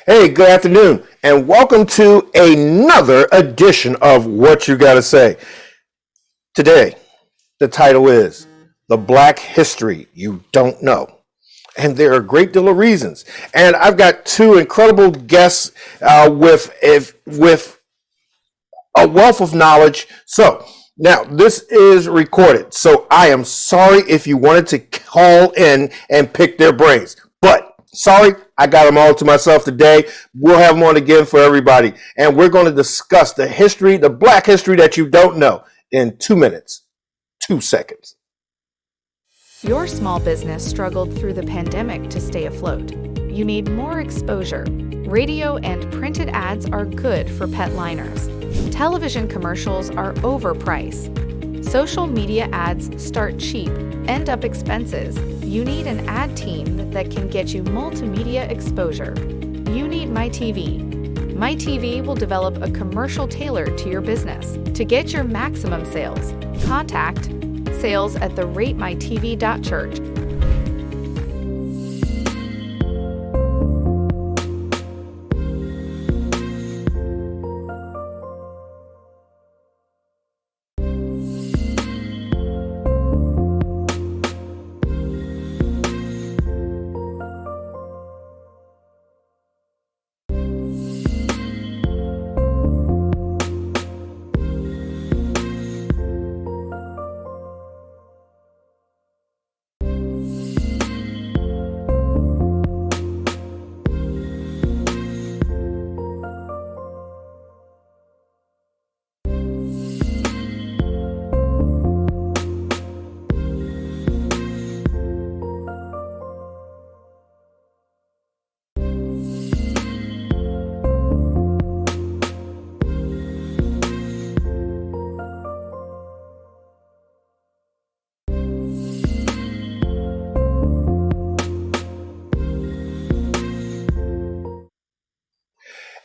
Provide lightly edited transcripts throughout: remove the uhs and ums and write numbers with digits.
Hey, good afternoon, and welcome to another edition of What You Gotta Say. Today, the title is The Black History You Don't Know. And there are a great deal of reasons. And I've got two incredible guests with a wealth of knowledge. So, now this is recorded. So, I am sorry if you wanted to call in and pick their brains. But sorry, I got them all to myself today. We'll have them on again for everybody. And we're going to discuss the history, the black history that you don't know in 2 minutes, 2 seconds. Your small business struggled through the pandemic to stay afloat. You need more exposure. Radio and printed ads are good for pet liners. Television commercials are overpriced. Social media ads start cheap, end up expenses. You need an ad team that can get you multimedia exposure. You need MyTV. MyTV will develop a commercial tailored to your business. To get your maximum sales, contact sales@theratemytv.church.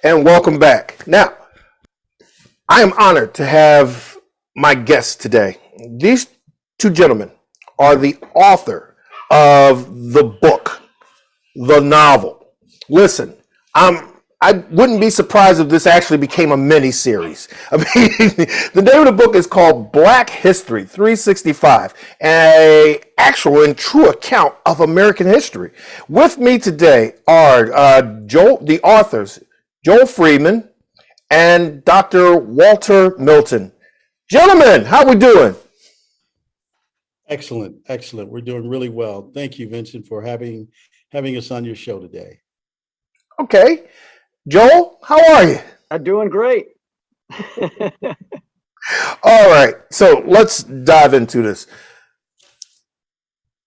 And welcome back. Now, I am honored to have my guests today. These two gentlemen are the author of the book, the novel. Listen, I wouldn't be surprised if this actually became a mini series. I mean, the name of the book is called Black History 365, an actual and true account of American history. With me today are the authors, Joel Freeman and Dr. Walter Milton. Gentlemen, how we doing? Excellent, excellent. We're doing really well. Thank you, Vincent, for having us on your show today. Okay. Joel, how are you? I'm doing great. All right. So let's dive into this.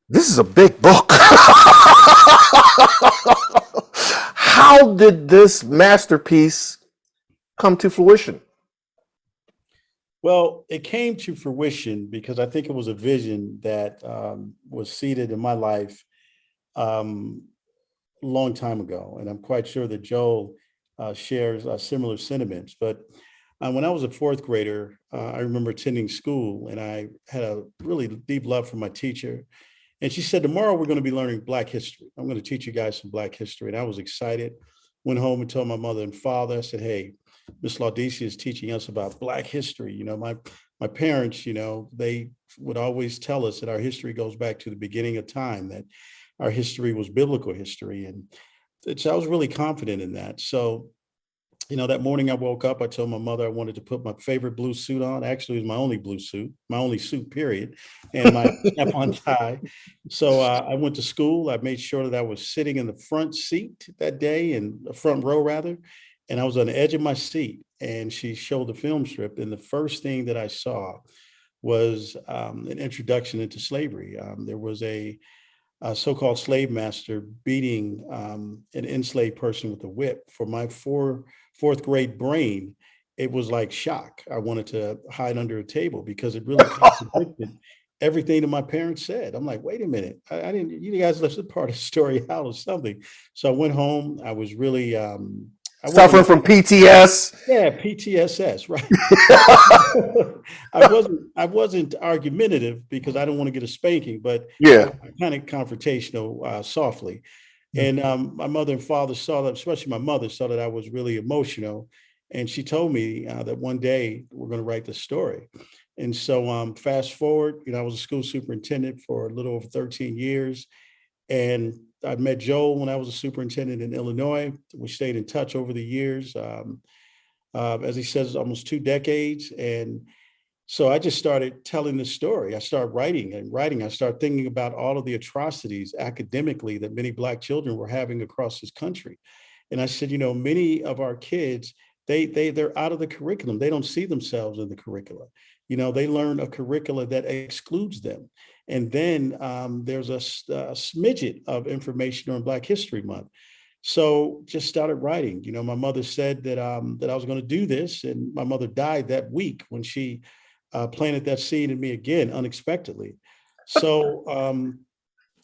This is a big book. How did this masterpiece come to fruition? Well, it came to fruition because I think it was a vision that was seeded in my life a long time ago. And I'm quite sure that Joel shares similar sentiments. But when I was a fourth grader, I remember attending school and I had a really deep love for my teacher. And she said, tomorrow we're going to be learning Black history. I'm going to teach you guys some Black history. And I was excited. Went home and told my mother and father, I said, hey, Miss Laudicea is teaching us about Black history. You know, my parents, they would always tell us that our history goes back to the beginning of time, that our history was biblical history. And I was really confident in that. So, that morning I woke up, I told my mother I wanted to put my favorite blue suit on. Actually, it was my only blue suit, my only suit, period, and my snap-on tie. So I went to school. I made sure that I was sitting in the front seat that day, in the front row rather, and I was on the edge of my seat. And she showed the film strip, and the first thing that I saw was an introduction into slavery. There was a so-called slave master beating an enslaved person with a whip. For my fourth grade brain, it was like shock. I wanted to hide under a table because it really contradicted everything that my parents said. I'm like, wait a minute, I didn't. You guys left part of the story out or something. So I went home. I was really suffering from PTS. Yeah, PTSS, right. I wasn't argumentative because I don't want to get a spanking, but yeah, kind of confrontational softly. And my mother and father saw that, especially my mother saw that I was really emotional. And she told me that one day we're going to write this story. And so fast forward, I was a school superintendent for a little over 13 years. And I met Joel when I was a superintendent in Illinois. We stayed in touch over the years. As he says, almost 2 decades. And so I just started telling this story. I started writing and writing. I started thinking about all of the atrocities academically that many Black children were having across this country. And I said, many of our kids, they're out of the curriculum. They don't see themselves in the curricula. They learn a curricula that excludes them. And then there's a smidget of information on Black History Month. So just started writing. My mother said that that I was going to do this, and my mother died that week when she planted that seed in me again unexpectedly. So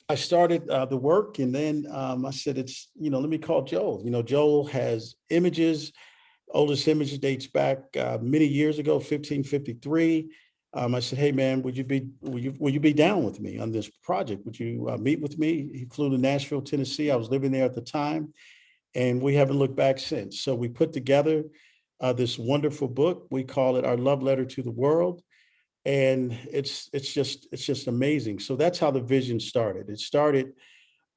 I started the work, and then I said, let me call Joel. Joel has images. Oldest image dates back many years ago, 1553. I said, hey man, will you be down with me on this project? Would you meet with me? He flew to Nashville, Tennessee. I was living there at the time, and we haven't looked back since. So we put together this wonderful book. We call it Our Love Letter to the World. And it's just amazing. So that's how the vision started. It started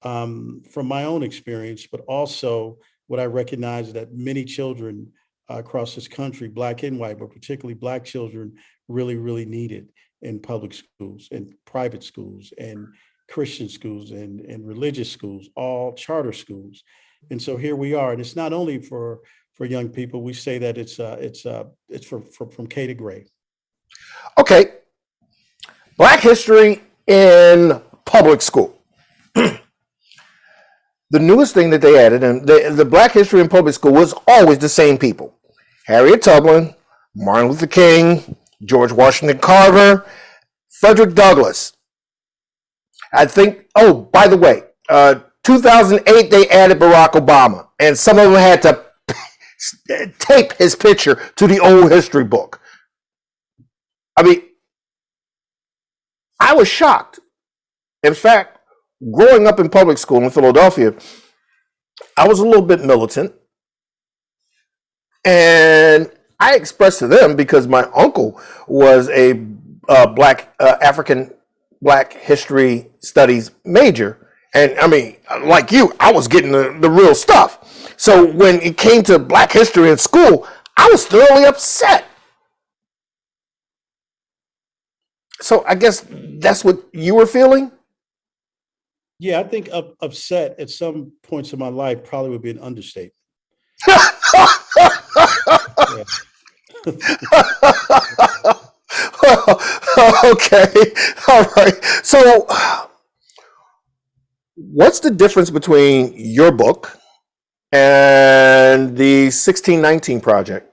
from my own experience, but also what I recognize that many children across this country, Black and white, but particularly Black children, really, really needed in public schools and private schools and Christian schools and religious schools, all charter schools. And so here we are. And it's not only for young people. We say that it's from K to grade. Okay. Black history in public school. The newest thing that they added, and the Black history in public school was always the same people. Harriet Tubman, Martin Luther King, George Washington Carver, Frederick Douglass. I think, oh, by the way, 2008, they added Barack Obama, and some of them had to tape his picture to the old history book. I mean, I was shocked. In fact, growing up in public school in Philadelphia, I was a little bit militant. And I expressed to them, because my uncle was a African Black history studies major. And I mean, like you, I was getting the real stuff. So when it came to Black history in school, I was thoroughly upset. So I guess that's what you were feeling? Yeah, I think upset at some points in my life probably would be an understatement. Okay, all right. So what's the difference between your book and the 1619 Project?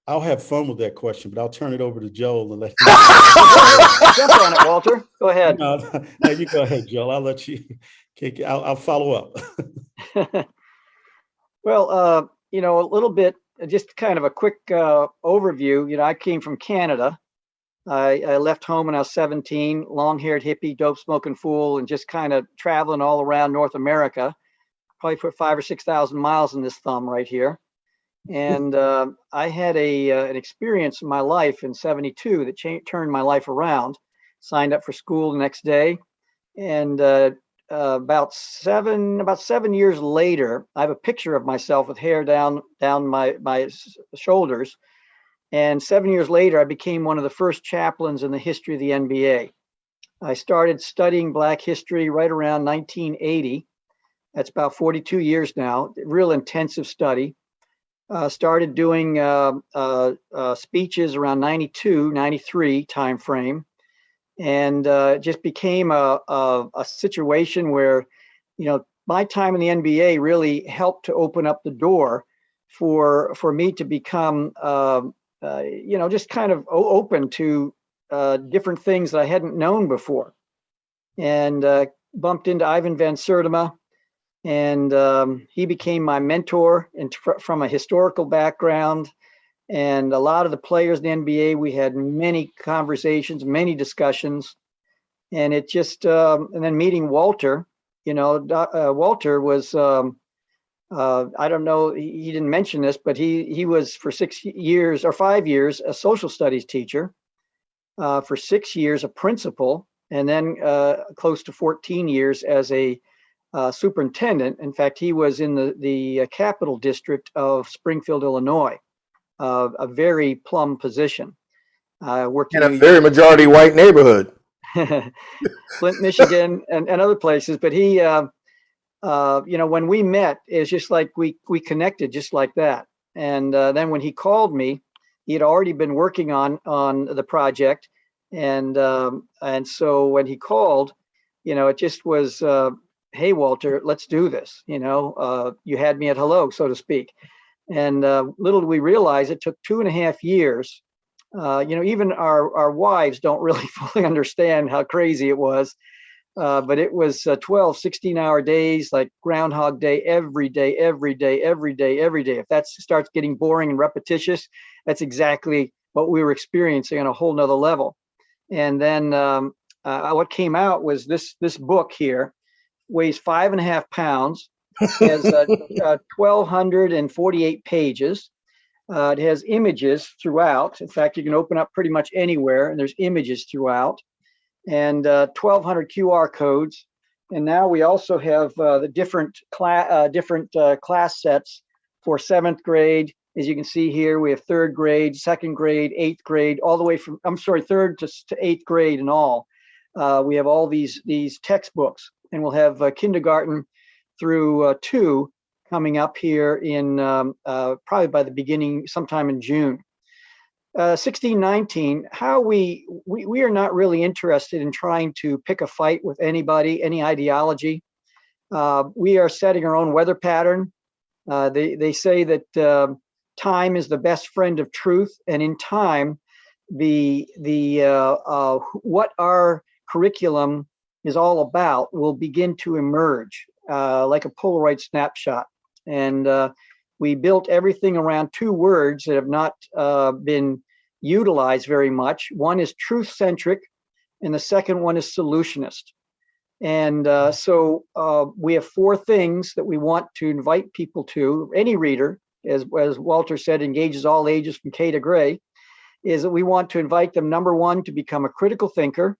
I'll have fun with that question, but I'll turn it over to Joel and let Jump on it, Walter. Go ahead. No, you go ahead, Joel. I'll let you kick. I'll follow up. Well, a little bit, just kind of a quick overview. I came from Canada. I left home when I was 17, long-haired hippie, dope-smoking fool, and just kind of traveling all around North America. Probably put 5,000 or 6,000 miles in this thumb right here. And I had an experience in my life in '72 that turned my life around. Signed up for school the next day, and about 7 years later, I have a picture of myself with hair down my shoulders. And 7 years later, I became one of the first chaplains in the history of the NBA. I started studying Black history right around 1980. That's about 42 years now. Real intensive study. Started doing speeches around 92, 93 timeframe, and just became a situation where, my time in the NBA really helped to open up the door for me to become, just kind of open to different things that I hadn't known before, and bumped into Ivan Van Sertima. And he became my mentor from a historical background. And a lot of the players in the NBA, we had many conversations, many discussions. And it just, and then meeting Walter, Walter was, I don't know, he didn't mention this, but he was for 6 years or 5 years a social studies teacher, for 6 years a principal, and then close to 14 years as a superintendent. In fact, he was in the Capital District of Springfield, Illinois, a very plum position. Working In a New very majority white neighborhood. York, Flint, Michigan, and other places. But he, when we met, it was just like we connected just like that. And then when he called me, he had already been working on the project, and so when he called, it just was, hey Walter, let's do this. You had me at hello, so to speak. And little did we realize it took 2.5 years. Even our wives don't really fully understand how crazy it was. But it was 12, 16-hour days, like Groundhog Day, every day, every day, every day, every day. If that starts getting boring and repetitious, that's exactly what we were experiencing on a whole nother level. And then what came out was this book here, weighs 5.5 pounds, has 1,248 pages. It has images throughout. In fact, you can open up pretty much anywhere, and there's images throughout, and 1,200 QR codes. And now we also have the different class sets for 7th grade. As you can see here, we have 3rd grade, 2nd grade, 8th grade, all the way from, 3rd to 8th grade in all. We have all these textbooks, and we'll have kindergarten through 2 coming up here in probably by the beginning, sometime in June. 1619, how we are not really interested in trying to pick a fight with anybody, any ideology. We are setting our own weather pattern. They say that time is the best friend of truth, and in time, what our curriculum is all about will begin to emerge like a Polaroid snapshot. And we built everything around 2 words that have not been utilized very much. One is truth-centric, and the second one is solutionist. And so we have 4 things that we want to invite people to. Any reader, as Walter said, engages all ages from K to gray, is that we want to invite them, number 1, to become a critical thinker.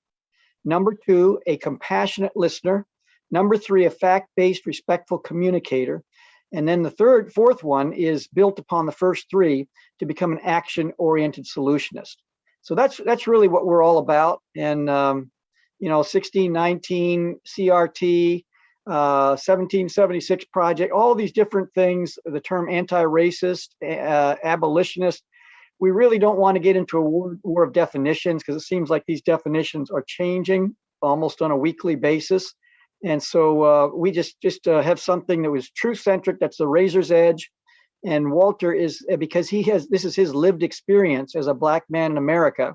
Number 2, a compassionate listener. Number 3, a fact-based, respectful communicator. And then the fourth one is built upon the first 3 to become an action-oriented solutionist. So that's really what we're all about. And 1619, CRT, 1776 Project, all of these different things, the term anti-racist, abolitionist. We really don't want to get into a war of definitions, because it seems like these definitions are changing almost on a weekly basis. And so we just have something that was truth-centric, that's the razor's edge. And Walter is, because this is his lived experience as a Black man in America.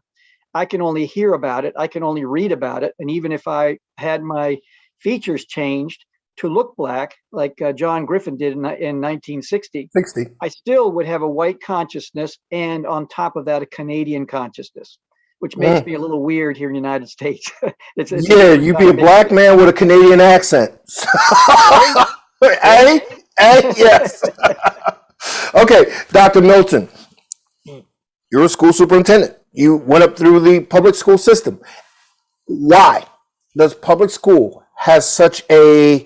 I can only hear about it, I can only read about it. And even if I had my features changed to look Black, like John Griffin did in 1960, I still would have a white consciousness, and on top of that, a Canadian consciousness, which makes me a little weird here in the United States. You'd be a Black man with a Canadian accent. Hey, yes. Okay, Dr. Milton, you're a school superintendent. You went up through the public school system. Why does public school have such a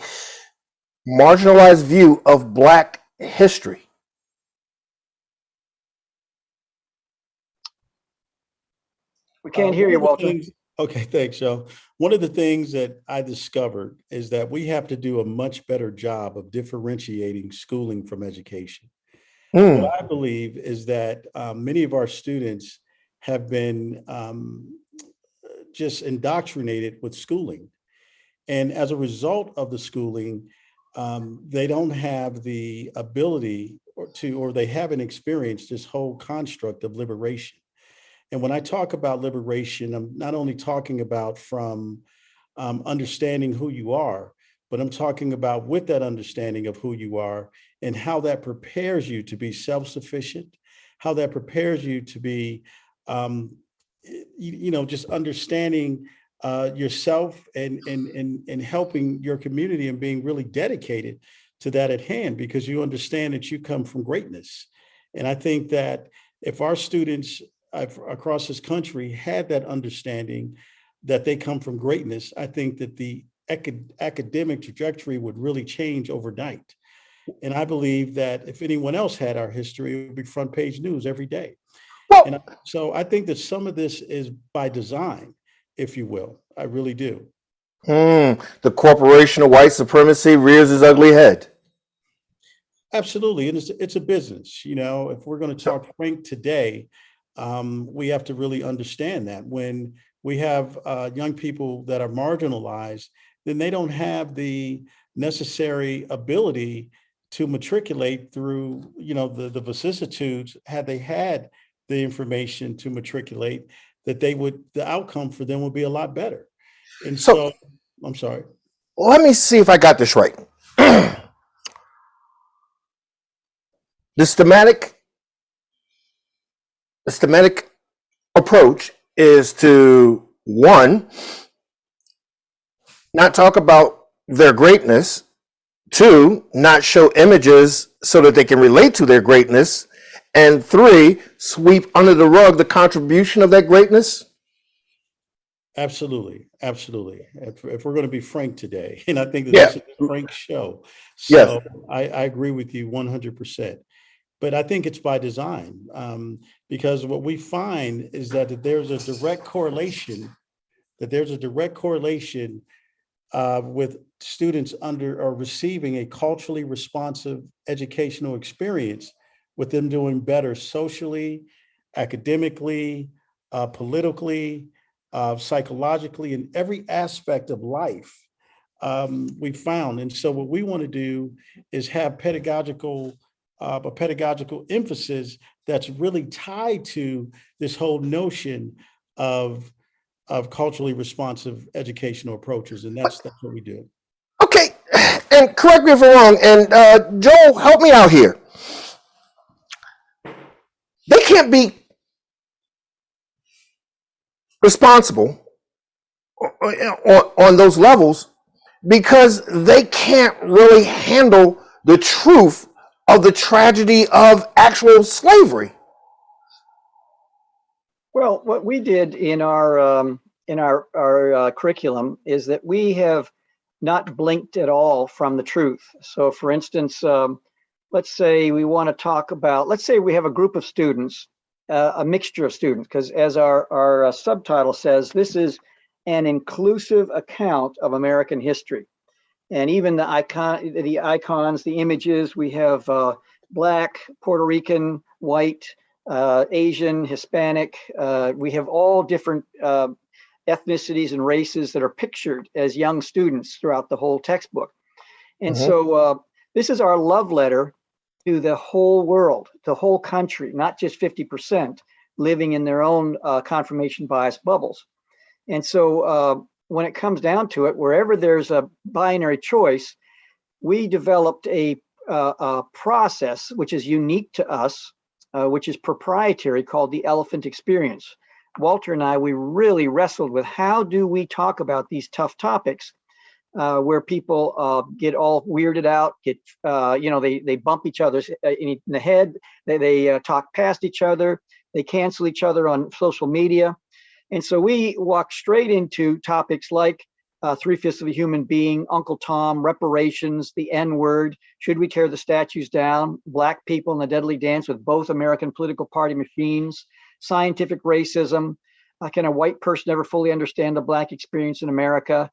marginalized view of Black history? We can't hear you, Walter. Okay, thanks, Joe. One of the things that I discovered is that we have to do a much better job of differentiating schooling from education. What I believe is that many of our students have been just indoctrinated with schooling. And as a result of the schooling, they don't have the ability or they haven't experienced this whole construct of liberation. And when I talk about liberation, I'm not only talking about from understanding who you are, but I'm talking about with that understanding of who you are and how that prepares you to be self-sufficient, how that prepares you to be, just understanding yourself and helping your community and being really dedicated to that at hand, because you understand that you come from greatness. And I think that if our students across this country had that understanding that they come from greatness, I think that the academic trajectory would really change overnight. And I believe that if anyone else had our history, it would be front page news every day. And Well, so I think that some of this is by design, if you will. I really do. the corporation of white supremacy rears its ugly head. Absolutely. And it's a business. You know, if we're going to talk frank today, we have to really understand that when we have young people that are marginalized, then they don't have the necessary ability to matriculate through, you know, the vicissitudes. Had they had the information to matriculate, that the outcome for them would be a lot better. And So so, I'm sorry. let me see if I got this right. The schematic approach is to, one, not talk about their greatness, two, not show images so that they can relate to their greatness, and three, sweep under the rug the contribution of that greatness. Absolutely, absolutely. If we're going to be frank today, and I think that Yeah. this is a frank show, Yes. so I agree with you 100%. But I think it's by design, because what we find is that there's a direct correlation. With students under or receiving a culturally responsive educational experience, with them doing better socially, academically, politically, psychologically, in every aspect of life. We found, and so what we want to do is have a pedagogical emphasis that's really tied to this whole notion of culturally responsive educational approaches, and that's what we do. Okay, and correct me if I'm wrong, and Joel, help me out here. They can't be responsible on those levels because they can't really handle the truth of the tragedy of actual slavery. Well, what we did in our curriculum is that we have not blinked at all from the truth. So, for instance, let's say we want to talk about, let's say we have a group of students, a mixture of students, because as our subtitle says, this is an inclusive account of American history. And even the icons, the images, we have Black, Puerto Rican, white, Asian, Hispanic. We have all different ethnicities and races that are pictured as young students throughout the whole textbook. And so this is our love letter to the whole world, the whole country, not just 50% living in their own confirmation bias bubbles. And so when it comes down to it, wherever there's a binary choice, we developed a process which is unique to us, which is proprietary, called the Elephant Experience. Walter and I, we really wrestled with how do we talk about these tough topics where people get all weirded out, they bump each other in the head, they talk past each other, they cancel each other on social media. And so we walk straight into topics like 3/5 of a human being, Uncle Tom, reparations, the N-word, should we tear the statues down, Black people in the deadly dance with both American political party machines, scientific racism, can a white person ever fully understand the Black experience in America,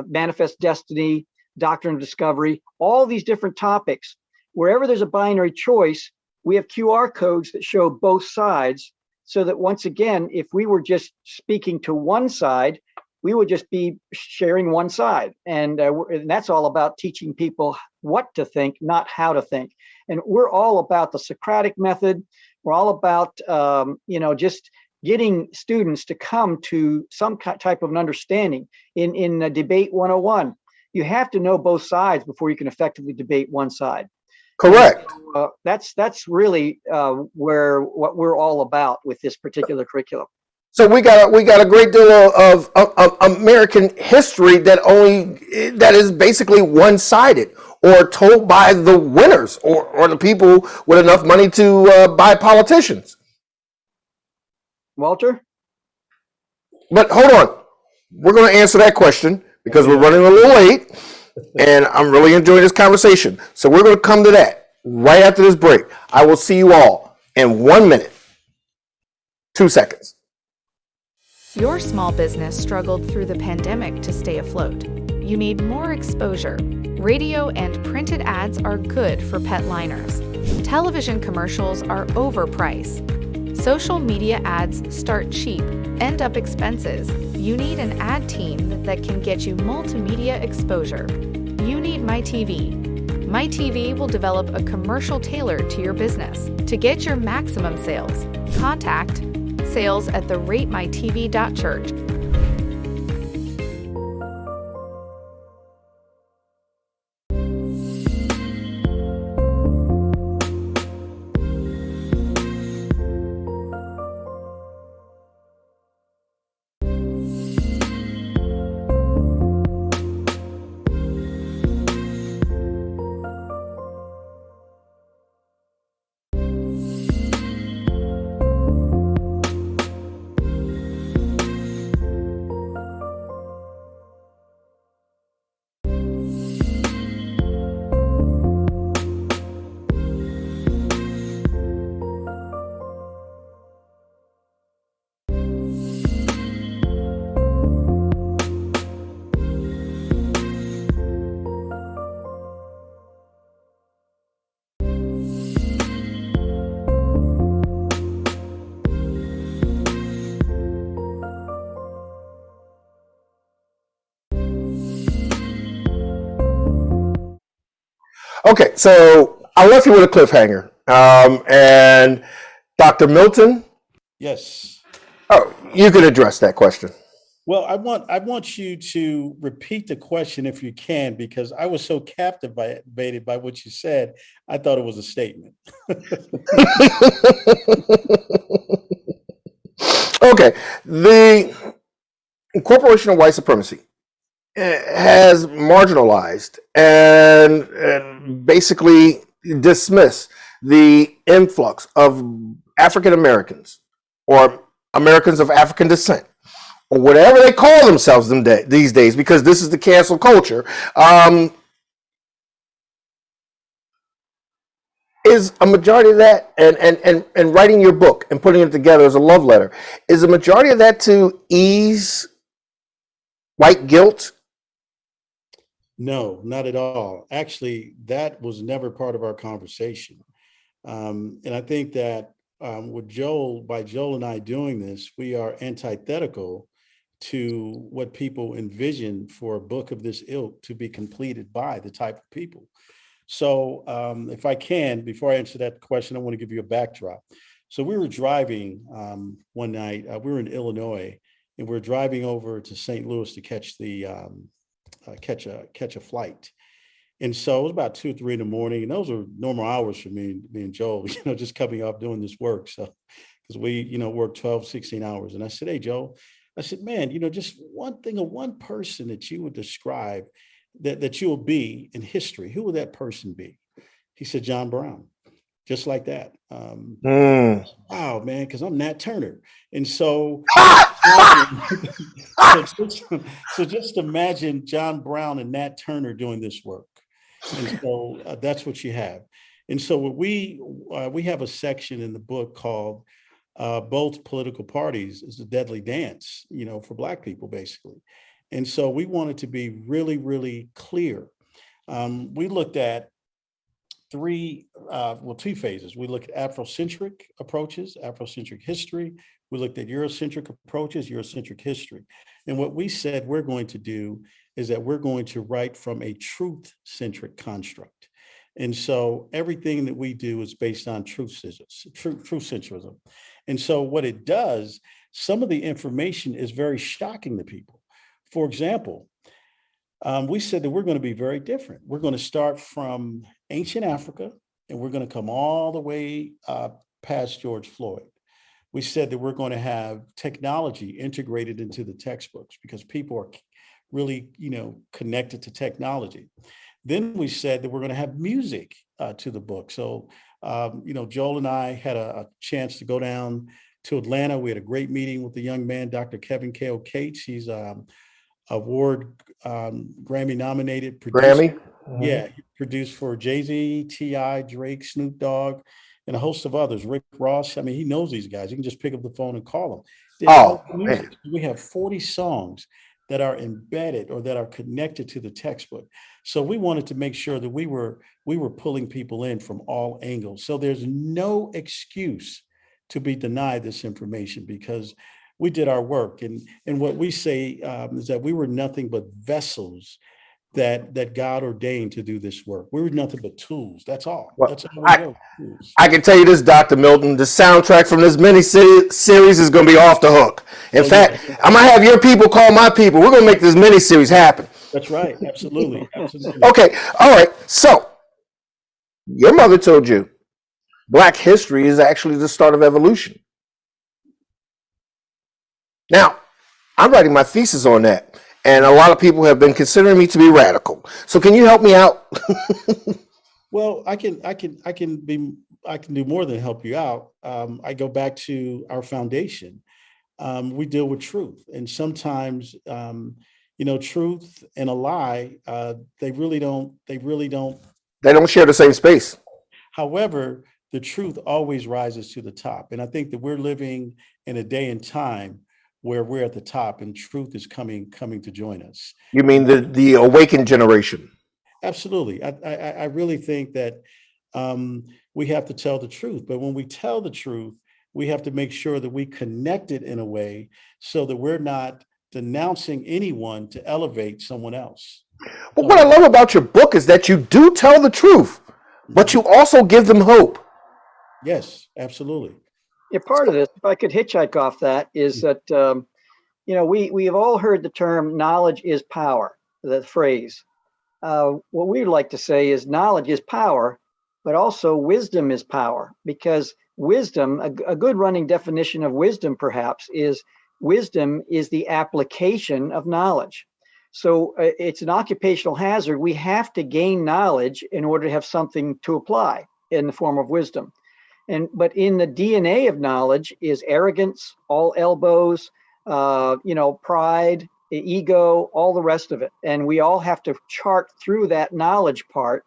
manifest destiny, doctrine of discovery, all these different topics. Wherever there's a binary choice, we have QR codes that show both sides, so that once again, if we were just speaking to one side, we would just be sharing one side. And that's all about teaching people what to think, not how to think. And we're all about the Socratic method. We're all about, just getting students to come to some type of an understanding. In Debate 101, you have to know both sides before you can effectively debate one side. Correct. So, that's really what we're all about with this particular curriculum. So we got a great deal of American history that is basically one-sided or told by the winners or the people with enough money to buy politicians. Walter? But hold on, we're going to answer that question because we're running a little late, and I'm really enjoying this conversation. So we're going to come to that right after this break. I will see you all in 1 minute, 2 seconds. Your small business struggled through the pandemic to stay afloat. You need more exposure. Radio and printed ads are good for pet liners. Television commercials are overpriced. Social media ads start cheap, end up expensive. You need an ad team that can get you multimedia exposure. You need MyTV. MyTV will develop a commercial tailored to your business. To get your maximum sales, contact sales@theratemytv.church. Okay, so I left you with a cliffhanger. And Dr. Milton, Yes. oh, you can address that question. Well, I want you to repeat the question if you can, because I was so captivated by what you said. I thought it was a statement. Okay, the Corporation of White Supremacy has marginalized and basically dismissed the influx of African Americans or Americans of African descent or whatever they call themselves these days, because this is the cancel culture. Is a majority of that, and writing your book and putting it together as a love letter, is a majority of that to ease white guilt? No, not at all. Actually, that was never part of our conversation. And I think that by Joel and I doing this, we are antithetical to what people envision for a book of this ilk to be completed by the type of people. So if I can, before I answer that question, I want to give you a backdrop. So we were driving one night, we were in Illinois, and we're driving over to St. Louis to catch catch a flight. And so it was about 2 or 3 in the morning, and those are normal hours for me and Joel, just coming off doing this work. So, because we, work 12, 16 hours. And I said, hey, Joel, I said, man, just one thing of one person that you would describe that you will be in history, who would that person be? He said, John Brown, just like that. Wow, man, because I'm Nat Turner. And so, so just imagine John Brown and Nat Turner doing this work. And so that's what you have. And so what we have a section in the book called Both Political Parties is a Deadly Dance, for Black people, basically. And so we wanted to be really, really clear. We looked at two phases. We looked at Afrocentric approaches, Afrocentric history. We looked at Eurocentric approaches, Eurocentric history. And what we said we're going to do is that we're going to write from a truth-centric construct. And so everything that we do is based on truth-centrism. And so what it does, some of the information is very shocking to people. For example, we said that we're going to be very different. We're going to start from ancient Africa, and we're going to come all the way past George Floyd. we said that we're going to have technology integrated into the textbooks because people are really, connected to technology. Then we said that we're going to have music to the book. So, Joel and I had a chance to go down to Atlanta. We had a great meeting with the young man, Dr. Kevin K.O. Cates. He's award Grammy nominated producer. Grammy. Yeah, he produced for Jay-Z, T.I., Drake, Snoop Dogg, and a host of others. Rick Ross. I mean, he knows these guys. You can just pick up the phone and call them. Did Oh, music. man. We have 40 songs that are embedded or that are connected to the textbook. So we wanted to make sure that we were pulling people in from all angles. So there's no excuse to be denied this information because we did our work. And what we say is that we were nothing but vessels that God ordained to do this work. We were nothing but tools. That's all. Well, That's all we were. Tools. I can tell you this, Dr. Milton, the soundtrack from this mini series is going to be off the hook. In fact, Yeah. I'm going to have your people call my people. We're going to make this mini series happen. That's right. Absolutely. Absolutely. Okay. All right. So your mother told you Black history is actually the start of evolution. Now, I'm writing my thesis on that, and a lot of people have been considering me to be radical. So can you help me out? Well, I can do more than help you out. I go back to our foundation. We deal with truth, and sometimes, truth and a lie, they don't. They don't share the same space. However, the truth always rises to the top, and I think that we're living in a day and time where we're at the top, and truth is coming to join us. You mean the awakened generation? Absolutely. I really think that we have to tell the truth. But when we tell the truth, we have to make sure that we connect it in a way so that we're not denouncing anyone to elevate someone else. But what I love about your book is that you do tell the truth, but you also give them hope. Yes, absolutely. Yeah, part of this, if I could hitchhike off that, is that we have all heard the term "knowledge is power." The phrase. What we'd like to say is knowledge is power, but also wisdom is power. Because wisdom, a good running definition of wisdom, perhaps, is wisdom is the application of knowledge. So it's an occupational hazard. We have to gain knowledge in order to have something to apply in the form of wisdom. But in the DNA of knowledge is arrogance, all elbows, pride, ego, all the rest of it. And we all have to chart through that knowledge part.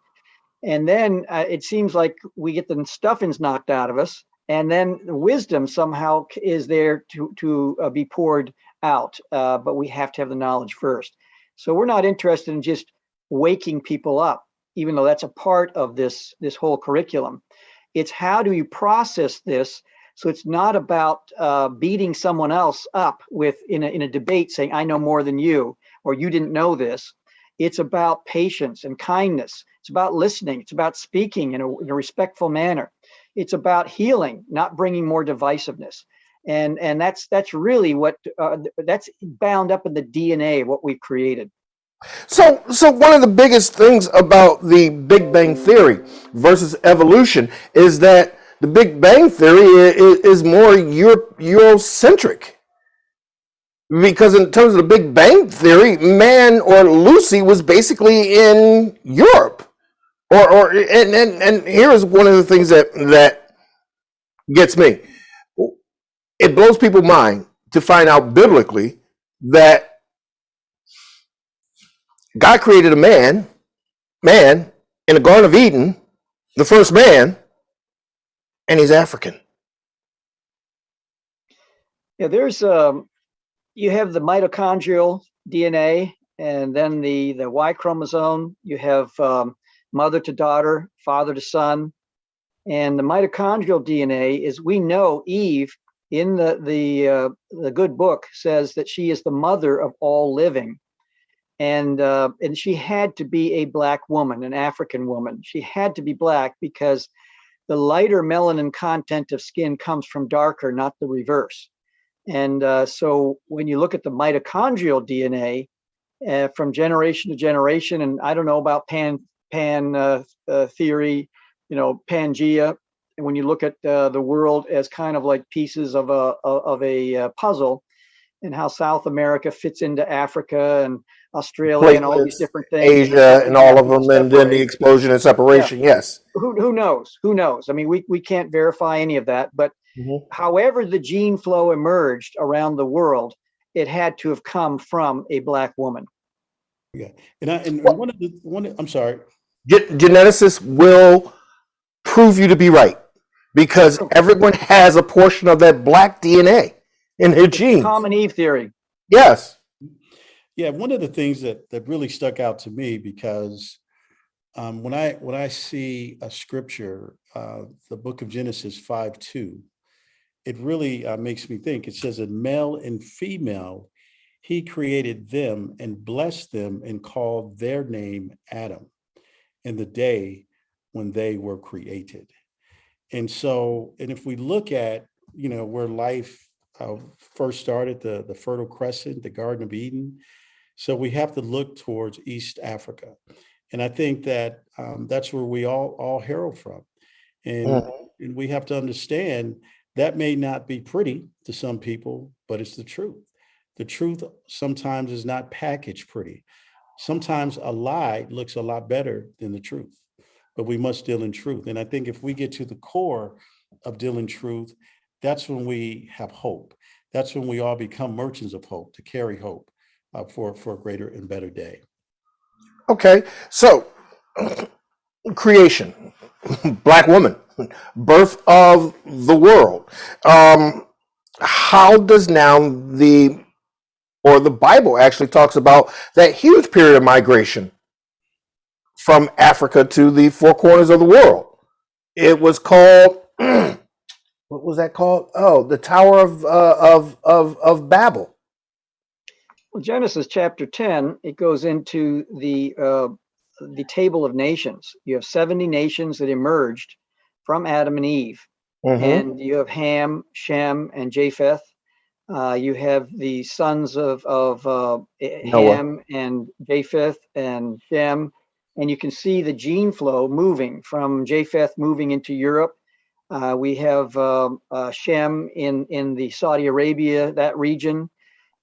And then it seems like we get the stuffings knocked out of us. And then the wisdom somehow is there to be poured out. But we have to have the knowledge first. So we're not interested in just waking people up, even though that's a part of this whole curriculum. It's how do you process this so it's not about beating someone else up in a debate saying, I know more than you, or you didn't know this. It's about patience and kindness. It's about listening. It's about speaking in a respectful manner. It's about healing, not bringing more divisiveness. And that's really what that's bound up in the DNA of what we've created. So one of the biggest things about the Big Bang Theory versus evolution is that the Big Bang Theory is more Eurocentric. Because in terms of the Big Bang Theory, man or Lucy was basically in Europe. And here's one of the things that gets me. It blows people's mind to find out biblically that God created a man in the Garden of Eden, the first man, and he's African. Yeah, there's you have the mitochondrial DNA, and then the Y chromosome. You have mother to daughter, father to son, and the mitochondrial DNA is, we know Eve in the good book says that she is the mother of all living. And she had to be a Black woman, an African woman. She had to be Black because the lighter melanin content of skin comes from darker, not the reverse. And so when you look at the mitochondrial DNA from generation to generation, and I don't know about pan theory, Pangea, and when you look at the world as kind of like pieces of a puzzle, and how South America fits into Africa and Australia and all these Platelets, different things, and Asia, and all of people them, and then the separate. explosion and Yeah, separation. Yes. who knows? Who knows? I mean, we can't verify any of that, but Mhm. however the gene flow emerged around the world, it had to have come from a Black woman. Yeah. And Well, I'm sorry. geneticists will prove you to be right because everyone has a portion of that black DNA in their It's the genes. common Eve theory. Yes. Yeah, one of the things that really stuck out to me, because when I see a scripture, the book of Genesis 5:2, it really makes me think. It says, "In male and female, he created them and blessed them and called their name Adam in the day when they were created." And so, and if we look at, where life first started, the Fertile Crescent, the Garden of Eden, so we have to look towards East Africa. And I think that that's where we all herald from. And, Mhm. and we have to understand that may not be pretty to some people, but it's the truth. The truth sometimes is not packaged pretty. Sometimes a lie looks a lot better than the truth, but we must deal in truth. And I think if we get to the core of dealing truth, that's when we have hope. That's when we all become merchants of hope, to carry hope for a greater and better day. Okay. So, creation, black woman, birth of the world. How does now the Bible actually talks about that huge period of migration from Africa to the four corners of the world? It was called what was that called? Oh, the Tower of Babel. Well, Genesis chapter 10, it goes into the table of nations. You have 70 nations that emerged from Adam and Eve, Mm-hmm. and you have Ham, Shem, and Japheth. You have the sons of Noah. Ham and Japheth and Shem, and you can see the gene flow moving from Japheth moving into Europe. We have Shem in the Saudi Arabia, that region.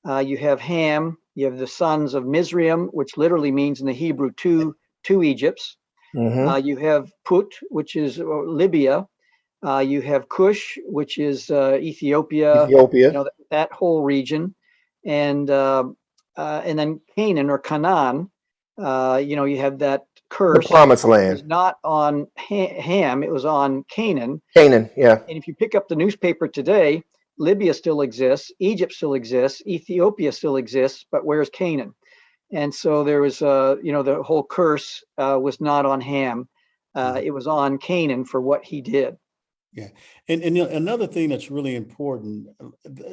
You have Ham, you have the sons of Mizraim, which literally means in the Hebrew two Egypts. Mm-hmm. You have Put, which is Libya. You have Cush, which is Ethiopia. Ethiopia, That whole region, and then Canaan or Canaan. You have that the curse promised land. was not on Ham; it was on Canaan. Canaan, yeah. And if you pick up the newspaper today, Libya still exists, Egypt still exists, Ethiopia still exists, but where's Canaan? And so there was, the whole curse was not on Ham. It was on Canaan for what he did. Yeah. And another thing that's really important,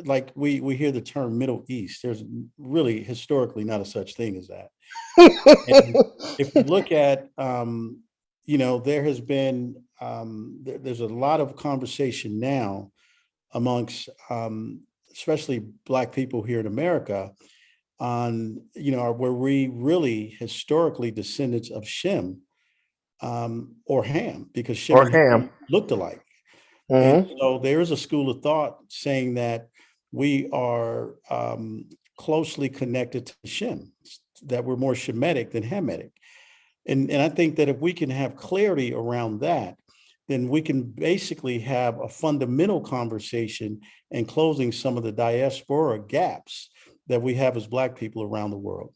like we hear the term Middle East, there's really historically not a such thing as that. And if you look at, there has been, there's a lot of conversation now amongst, especially Black people here in America, on, were we really historically descendants of Shem or Ham, because Shem or and Ham. Ham looked alike. And Mm-hmm. so there is a school of thought saying that we are closely connected to Shem, that we're more Shemitic than Hamitic. And I think that if we can have clarity around that, then we can basically have a fundamental conversation and closing some of the diaspora gaps that we have as Black people around the world.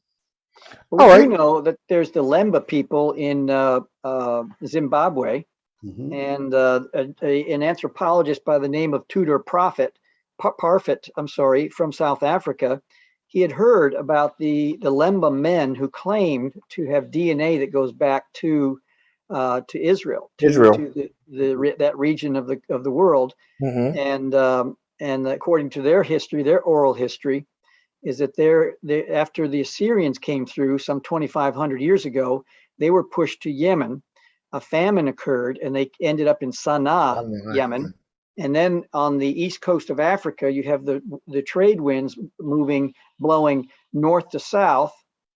But All we right. do know that there's the Lemba people in Zimbabwe, Mhm. and an anthropologist by the name of Tudor Parfit, from South Africa. He had heard about the Lemba men who claimed to have DNA that goes back to Israel, Israel. to that region of the world, Mm-hmm. and according to their history, their oral history, is that after the Assyrians came through some 2,500 years ago, they were pushed to Yemen. A famine occurred, and they ended up in Sana'a, Yemen. And then on the east coast of Africa, you have the trade winds blowing north to south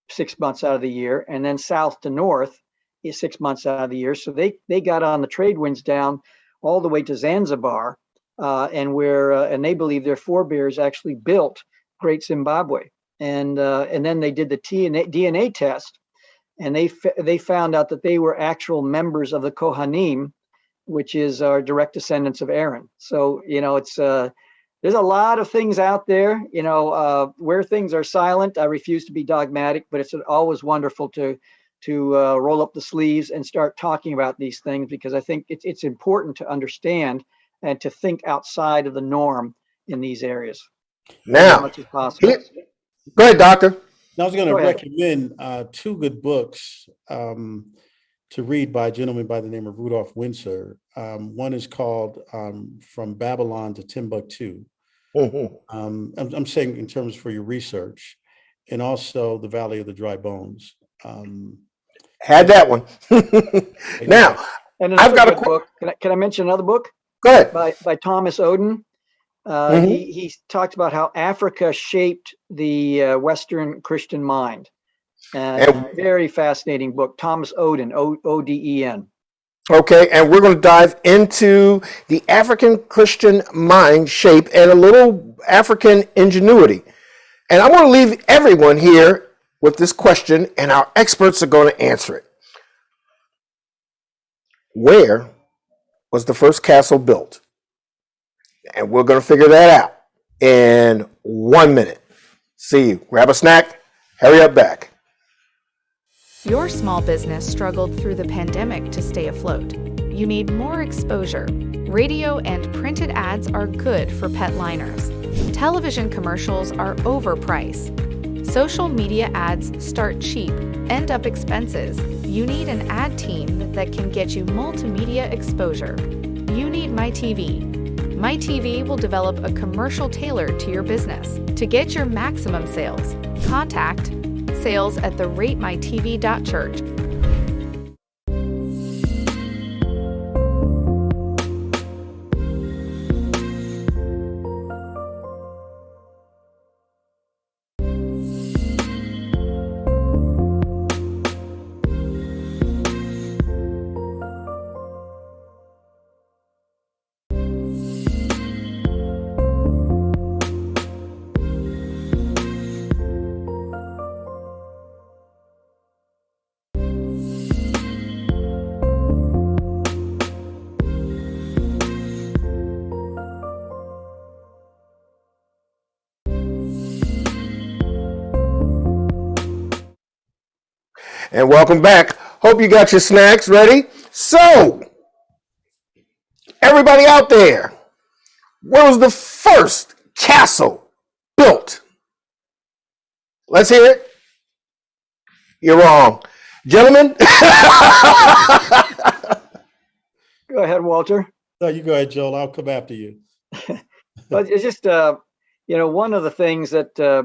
6 months out of the year, and then south to north is 6 months out of the year. So they got on the trade winds down all the way to Zanzibar, and they believe their forebears actually built Great Zimbabwe. And then they did the DNA test, and they found out that they were actual members of the Kohanim, which is our direct descendants of Aaron. So, it's there's a lot of things out there, where things are silent. I refuse to be dogmatic, but it's always wonderful to roll up the sleeves and start talking about these things, because I think it's important to understand and to think outside of the norm in these areas as Now, much as possible. go ahead, doctor. I was going to Go ahead. recommend two good books to read by a gentleman by the name of Rudolph Windsor. One is called From Babylon to Timbuktu. Mhm. I'm saying in terms for your research, and also The Valley of the Dry Bones. Had that one. Now, And I've another got a good book. Can I mention another book go ahead. by Thomas Oden? Mhm. He talked about how Africa shaped the Western Christian mind. And- Very fascinating book. Thomas Oden, Oden. Okay, and we're going to dive into the African Christian mind shape and a little African ingenuity. And I'm going to leave everyone here with this question, and our experts are going to answer it. Where was the first castle built? And we're going to figure that out in 1 minute. See you. Grab a snack. Hurry up back. Your small business struggled through the pandemic to stay afloat. You need more exposure. Radio and printed ads are good for pet liners. Television commercials are overpriced. Social media ads start cheap, end up expenses. You need an ad team that can get you multimedia exposure. You need MyTV. MyTV will develop a commercial tailored to your business. To get your maximum sales, contact sales@theratemytv.church. And welcome back. Hope you got your snacks ready. So, everybody out there, where was the first castle built? Let's hear it. You're wrong. Gentlemen, Go ahead, Walter. No, you go ahead, Joel. I'll come after you. But it's just, one of the things that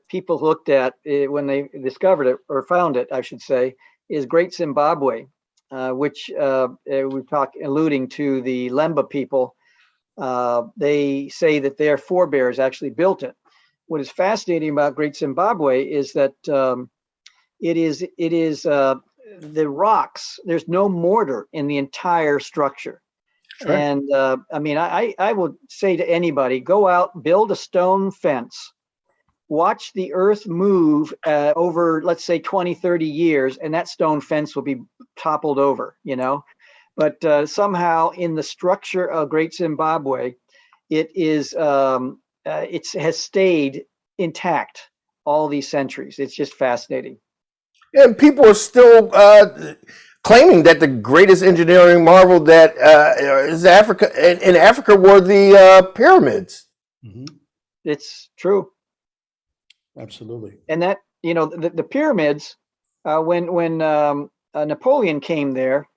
people looked at when they discovered it, or found it, I should say, is Great Zimbabwe, which we've talked, alluding to the Lemba people. They say that their forebears actually built it. What is fascinating about Great Zimbabwe is that it is the rocks. There's no mortar in the entire structure. Sure. And I would say to anybody, go out, build a stone fence, watch the earth move over, let's say 20, 30 years, and that stone fence will be toppled over, But somehow in the structure of Great Zimbabwe, it has stayed intact all these centuries. It's just fascinating. and people are still claiming that the greatest engineering marvel that is Africa in Africa were the pyramids. Mhm. It's true. Absolutely. And that, the pyramids, when Napoleon came there,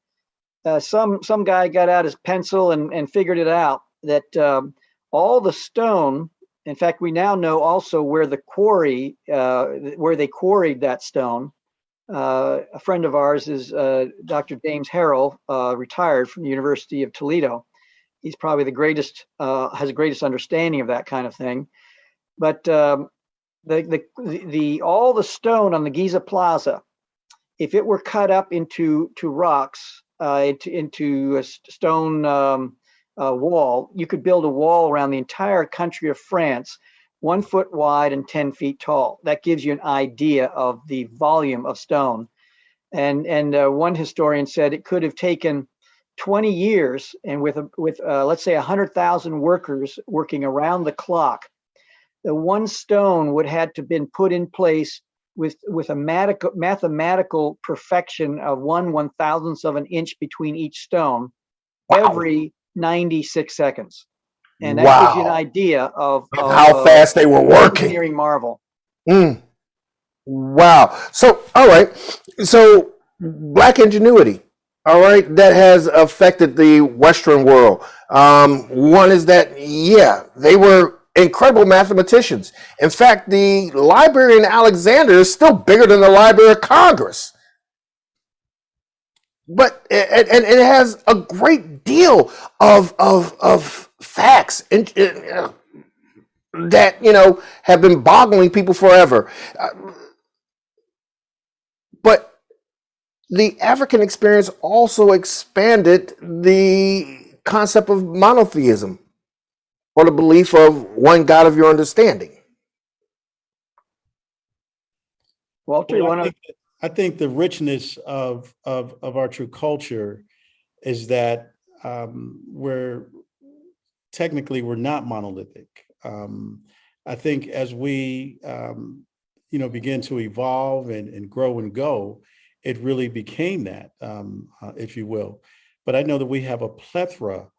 some guy got out his pencil and figured it out that all the stone. In fact, we now know also where the quarry, where they quarried that stone. A friend of ours is Dr. James Harrell, retired from the University of Toledo. He's probably the greatest, has the greatest understanding of that kind of thing. But all the stone on the Giza Plaza, if it were cut up into rocks, into stone wall. You could build a wall around the entire country of France, 1 foot wide and 10 feet tall. That gives you an idea of the volume of stone. And one historian said it could have taken 20 years, and with let's say 100,000 workers working around the clock, the one stone would had to been put in place with a mathematical perfection of 1/1000th of an inch between each stone every 96 seconds. And that gives you an Wow. idea Of how fast they were working. engineering marvel. Mm. Wow. So, all right. So, black ingenuity, all right, that has affected the Western world. One is that, yeah, they were incredible mathematicians. In fact, the Library in Alexandria is still bigger than the Library of Congress. But and it has a great deal of facts that have been boggling people forever. But the African experience also expanded the concept of monotheism, or the belief of one God of your understanding. Walter, you Well, want to? I think the richness of our true culture is that we're not monolithic. I think as we begin to evolve and grow and go, it really became that, if you will. But I know that we have a plethora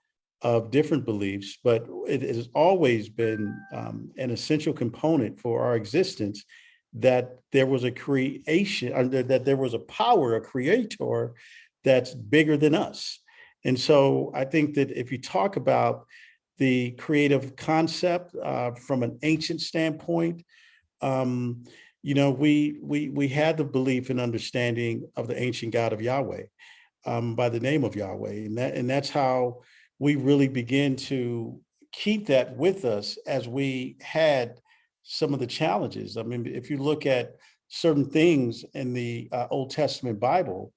of different beliefs, but it has always been an essential component for our existence that there was a creation, that there was a power, a creator that's bigger than us. And so I think that if you talk about the creative concept from an ancient standpoint, we had the belief and understanding of the ancient God of Yahweh, by the name of Yahweh, and that's how we really begin to keep that with us as we had some of the challenges. I mean, if you look at certain things in the Old Testament Bible,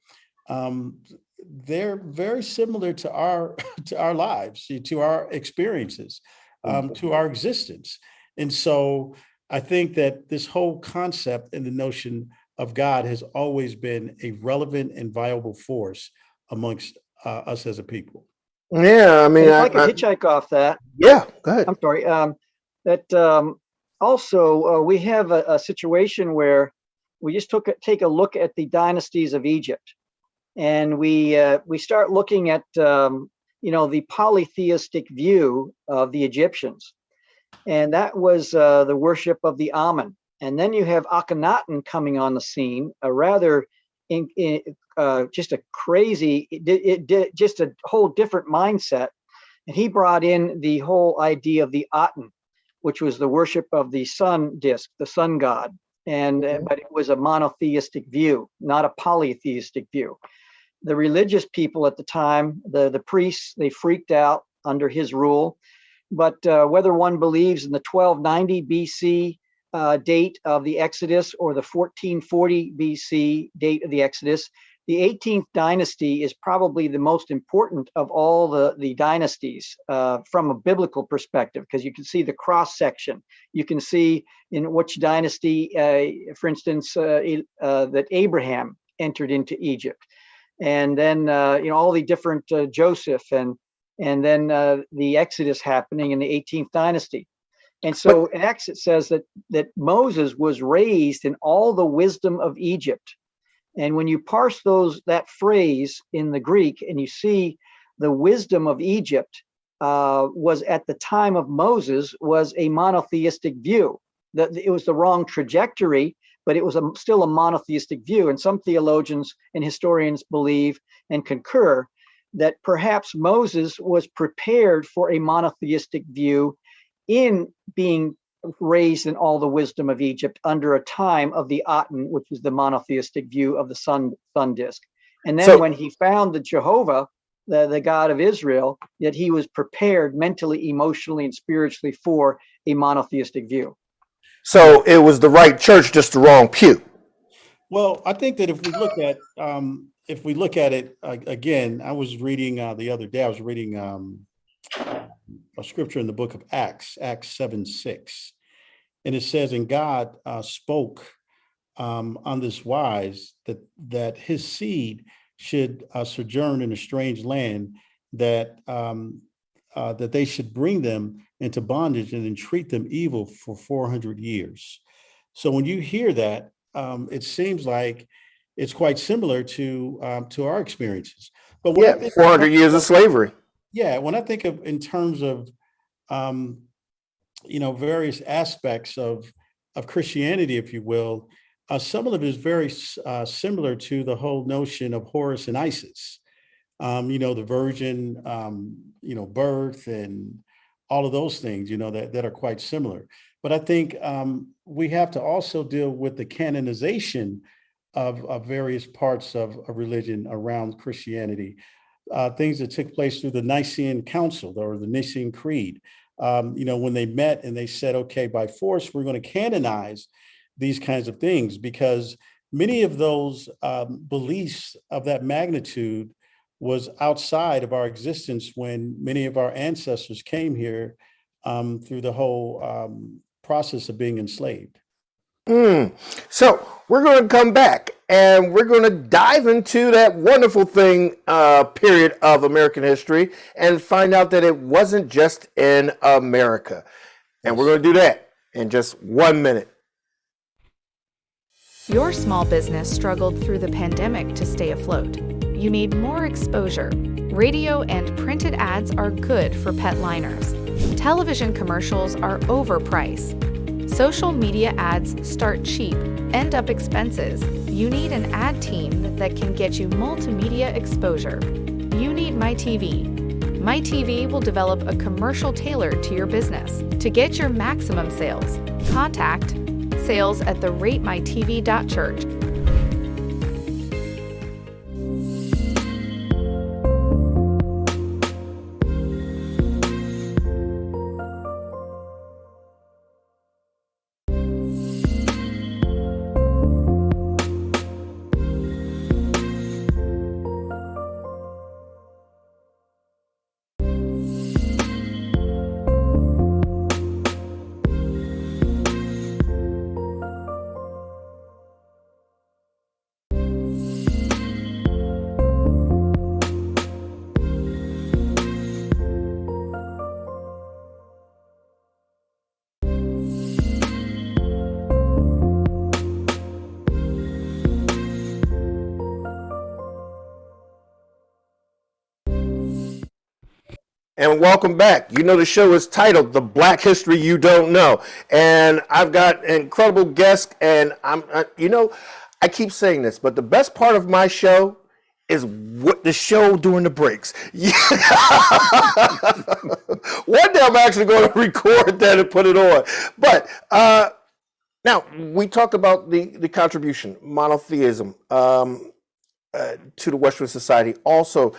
they're very similar to our to our lives, to our experiences, to our existence. And so I think that this whole concept and the notion of God has always been a relevant and viable force amongst us as a people. Yeah, I mean, If I could hitchhike off that, yeah, go ahead. I'm sorry. Also, we have a situation where we just take a look at the dynasties of Egypt, and we start looking at the polytheistic view of the Egyptians, and that was the worship of the Amun. And then you have Akhenaten coming on the scene, a rather just a crazy, just a whole different mindset. And he brought in the whole idea of the Aten, which was the worship of the sun disk, the sun god. But it was a monotheistic view, not a polytheistic view. The religious people at the time, the priests, they freaked out under his rule. But whether one believes in the 1290 BC date of the Exodus or the 1440 BC date of the Exodus, the 18th dynasty is probably the most important of all the dynasties from a biblical perspective, because you can see the cross section. You can see in which dynasty, for instance, that Abraham entered into Egypt, and then all the different Joseph, and then the Exodus happening in the 18th dynasty. And so in Exodus says that Moses was raised in all the wisdom of Egypt. And when you parse that phrase in the Greek, and you see the wisdom of Egypt was at the time of Moses was a monotheistic view. That it was the wrong trajectory, but it was still a monotheistic view. And some theologians and historians believe and concur that perhaps Moses was prepared for a monotheistic view in being raised in all the wisdom of Egypt under a time of the Aten, which is the monotheistic view of the sun disk. And then when he found the Jehovah, the God of Israel, that he was prepared mentally, emotionally, and spiritually for a monotheistic view. So it was the right church, just the wrong pew. Well, I think that if we look at it again, I was reading the other day. I was reading a scripture in the book of Acts, Acts 7:6. And it says, and God spoke on this wise that his seed should sojourn in a strange land, that that they should bring them into bondage and entreat them evil for 400 years. So when you hear that, it seems like it's quite similar to our experiences. But when I Yeah, think 400 years of slavery. when I think of in terms of um, various aspects of Christianity, if you will, some of it is very similar to the whole notion of Horus and Isis. The virgin, birth and all of those things, that are quite similar. But I think we have to also deal with the canonization of various parts of religion around Christianity, things that took place through the Nicene Council or the Nicene Creed. When they met and they said, okay, by force, we're going to canonize these kinds of things, because many of those beliefs of that magnitude was outside of our existence when many of our ancestors came here through the whole process of being enslaved. So we're going to come back and we're going to dive into that wonderful thing, period of American history, and find out that it wasn't just in America. And we're going to do that in just 1 minute. Your small business struggled through the pandemic to stay afloat. You need more exposure. Radio and printed ads are good for pet liners. Television commercials are overpriced. Social media ads start cheap, end up expenses. You need an ad team that can get you multimedia exposure. You need MyTV. MyTV will develop a commercial tailored to your business. To get your maximum sales, contact sales@theratemytv.church. And welcome back. You know, the show is titled The Black History You Don't Know. And I've got incredible guests. And I keep saying this, but the best part of my show is what the show during the breaks. One day I'm actually going to record that and put it on. But now we talked about the contribution, monotheism, to the Western society. Also,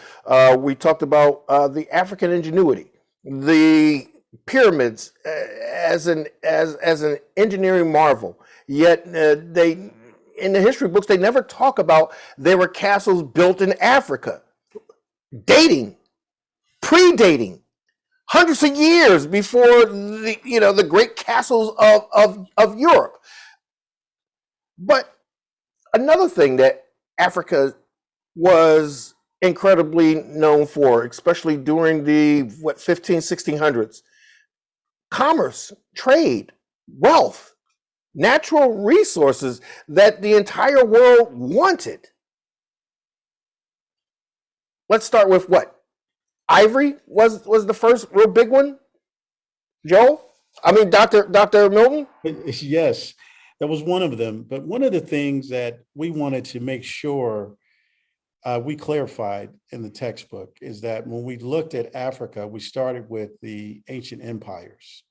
we talked about the African ingenuity, the pyramids as an engineering marvel. Yet they, in the history books, they never talk about there were castles built in Africa, predating hundreds of years before the great castles of Europe. But another thing that Africa was incredibly known for, especially during the 1600s, commerce, trade, wealth, natural resources that the entire world wanted. Let's start with what? Ivory was the first real big one. Joel? I mean, Dr. Milton? Yes, that was one of them. But one of the things that we wanted to make sure we clarified in the textbook is that when we looked at Africa, we started with the ancient empires.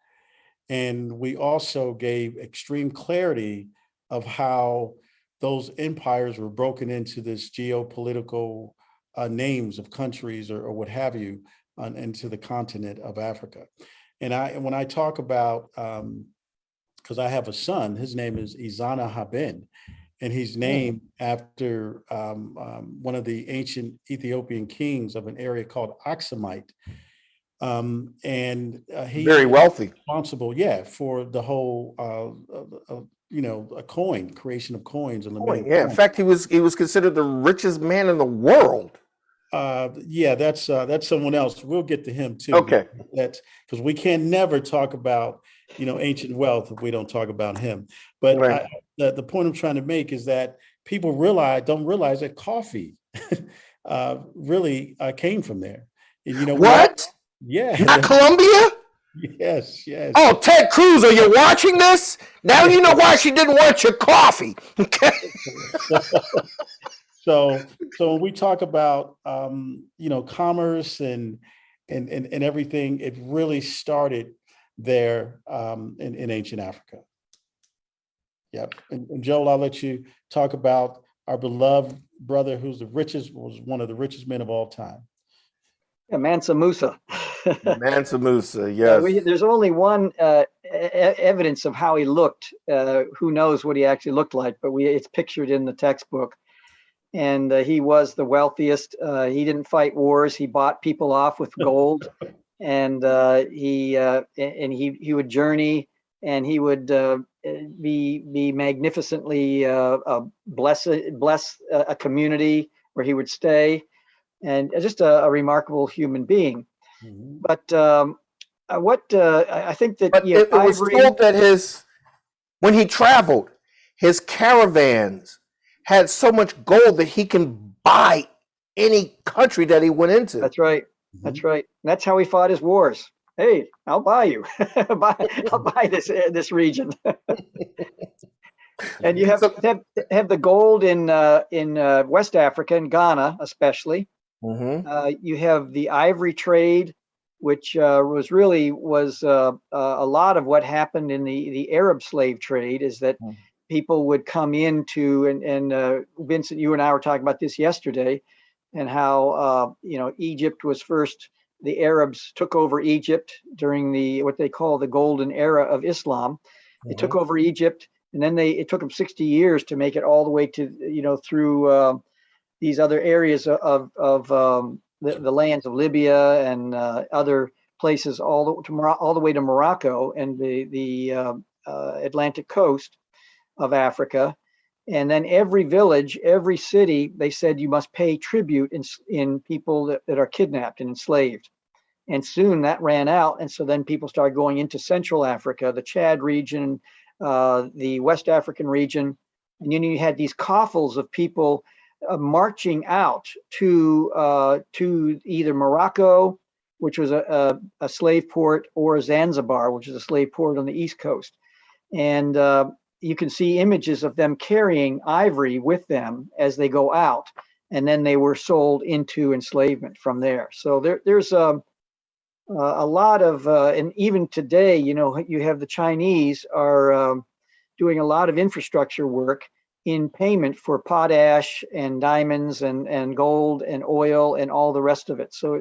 And we also gave extreme clarity of how those empires were broken into this geopolitical names of countries or what have you, into the continent of Africa. And when I talk about, because I have a son, his name is Izana Haben, and he's named after one of the ancient Ethiopian kings of an area called Aksumite. And he Very wealthy. responsible, yeah, for the whole, a creation of coins and the Point. minute Yeah. In coin. fact, he was considered the richest man in the world. Yeah, that's someone else. We'll get to him too. Okay. That's because we can never talk about, ancient wealth if we don't talk about him. But Right. the point I'm trying to make is that people don't realize that coffee really came from there. And What? Not yeah, Colombia? yes, yes. Oh, Ted Cruz, are you watching this? Now you know why she didn't want your coffee. Okay. So when we talk about commerce and everything, it really started there in ancient Africa. Yep. And Joel, I'll let you talk about our beloved brother was one of the richest men of all time. Yeah, Mansa Musa. Mansa Musa, Yeah, yes. there's only one evidence of how he looked. Who knows what he actually looked like, but it's pictured in the textbook. And he was the wealthiest. He didn't fight wars. He bought people off with gold, and he would journey, and he would be magnificently bless a community where he would stay, and just a remarkable human being. Mhm. But I think that But it was ivory. told that when he traveled, his caravans had so much gold that he can buy any country that he went into. That's right. That's right. That's how he fought his wars. Hey, I'll buy you. I'll buy this region. And you So- have the gold in West Africa, in Ghana especially. Mhm. You have the ivory trade, which was a lot of what happened in the Arab slave trade. Is that Mm. people would come into, and Vincent, you and I were talking about this yesterday, and how Egypt was first. The Arabs took over Egypt during what they call the golden era of Islam. They took over Egypt, and then it took them 60 years to make it all the way to through these other areas of the lands of Libya and other places, all the way to Morocco and the Atlantic coast of Africa. And then every village, every city, they said you must pay tribute in people that are kidnapped and enslaved. And soon that ran out. And so then people started going into Central Africa, the Chad region, the West African region. And you had these coffles of people marching out to either Morocco, which was a slave port, or Zanzibar, which is a slave port on the East Coast. And you can see images of them carrying ivory with them as they go out, and then they were sold into enslavement from there. So there's a lot of, and even today, you have the Chinese are doing a lot of infrastructure work in payment for potash and diamonds and gold and oil and all the rest of it. So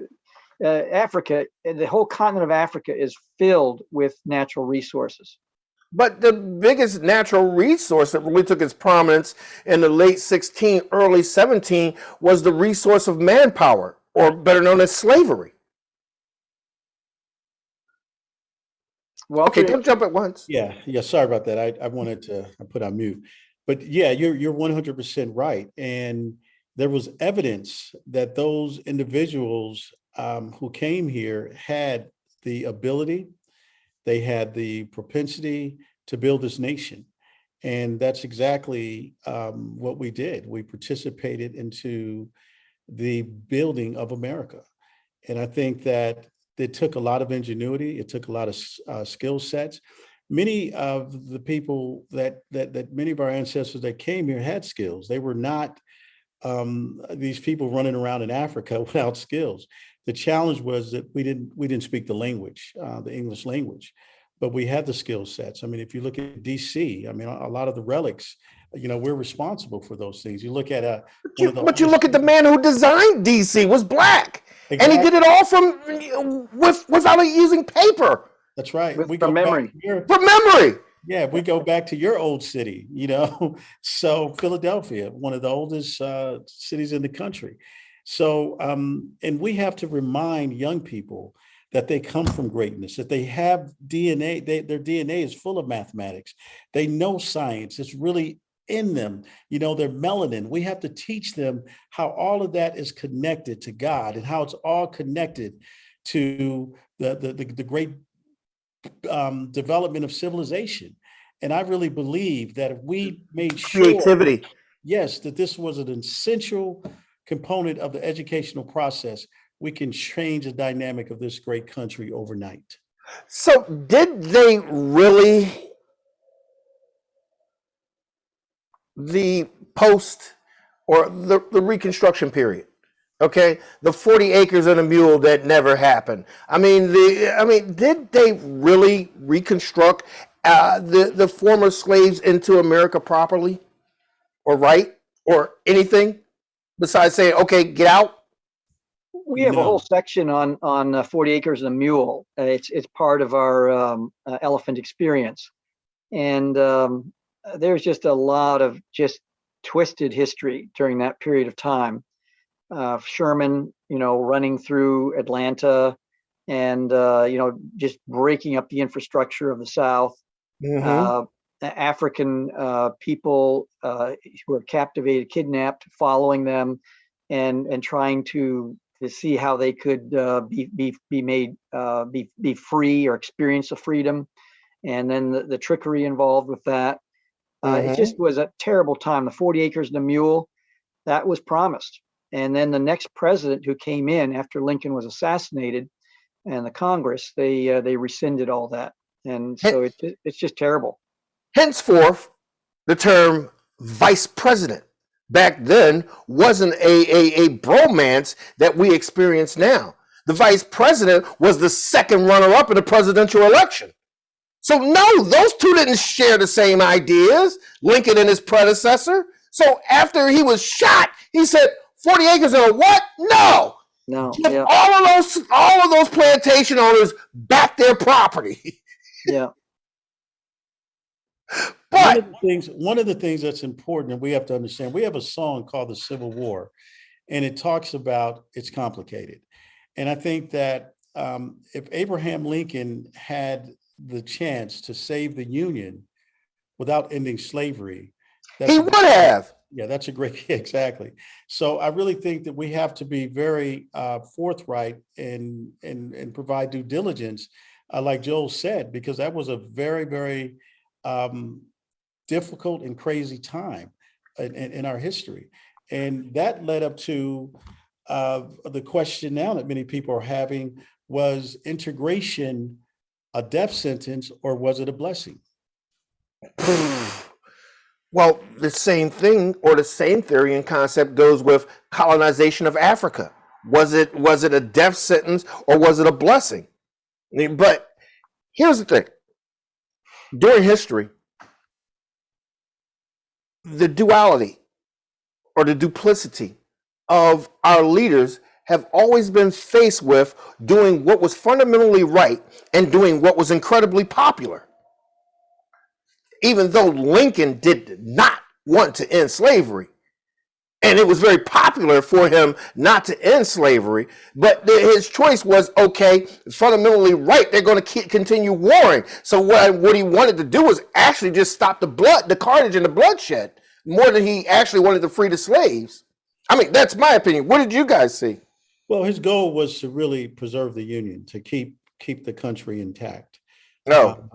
Africa, the whole continent of Africa, is filled with natural resources. But the biggest natural resource that really took its prominence in the late 16, early 17 was the resource of manpower, or better known as slavery. Okay, don't jump at once. Yeah. Sorry about that. I wanted to put on mute, but yeah, you're 100% right. And there was evidence that those individuals who came here had the ability, they had the propensity to build this nation. And that's exactly what we did. We participated into the building of America. And I think that it took a lot of ingenuity. It took a lot of skill sets. Many of the people that many of our ancestors that came here had skills. They were not these people running around in Africa without skills. The challenge was that we didn't speak the language, the English language, but we had the skill sets. I mean, if you look at DC, I mean, a lot of the relics, we're responsible for those things. You look at But you look at the man who designed DC was black, and he did it all without using paper. That's right. From memory. From memory. Yeah, we go back to your old city, so Philadelphia, one of the oldest cities in the country. So, and we have to remind young people that they come from greatness, that they have DNA, their DNA is full of mathematics. They know science. It's really in them. They're melanin. We have to teach them how all of that is connected to God and how it's all connected to the great development of civilization. And I really believe that if we made sure, Creativity. yes, that this was an essential component of the educational process, we can change the dynamic of this great country overnight. So did they really, the post or the Reconstruction period, okay, the 40 acres and a mule that never happened? Did they really reconstruct the former slaves into America properly or right or anything besides saying, okay, get out? We have a No. whole section on 40 acres and a mule. It's part of our elephant experience, and there's just a lot of just twisted history during that period of time. Sherman, running through Atlanta, and just breaking up the infrastructure of the South. Mm-hmm. African people who were captivated, kidnapped, following them, and trying to see how they could be made be free or experience a freedom, and then the trickery involved with that. It just was a terrible time. The 40 acres and a mule, that was promised, and then the next president who came in after Lincoln was assassinated, and the Congress, they rescinded all that, and so it's just terrible. Henceforth, the term vice president back then wasn't a bromance that we experience now. The vice president was the second runner-up in the presidential election. So no, those two didn't share the same ideas, Lincoln and his predecessor. So after he was shot, he said, 40 acres and a what? No. No. Give Yeah. all of those plantation owners back their property. Yeah. But One of the things that's important, and we have to understand, we have a song called The Civil War, and it talks about it's complicated. And I think that if Abraham Lincoln had the chance to save the Union without ending slavery, he would have. Yeah, that's a great, exactly. So I really think that we have to be very forthright and provide due diligence, like Joel said, because that was a very, very difficult and crazy time in our history. And that led up to the question now that many people are having: was integration a death sentence or was it a blessing? Well, the same thing or the same theory and concept goes with colonization of Africa. Was it a death sentence or was it a blessing? But here's the thing. During history, the duality or the duplicity of our leaders have always been faced with doing what was fundamentally right and doing what was incredibly popular. Even though Lincoln did not want to end slavery, and it was very popular for him not to end slavery, but his choice was, okay, fundamentally right, they're going to continue warring. So what he wanted to do was actually just stop the carnage and the bloodshed, more than he actually wanted to free the slaves. I mean, that's my opinion. What did you guys see? Well, his goal was to really preserve the Union, to keep the country intact. No.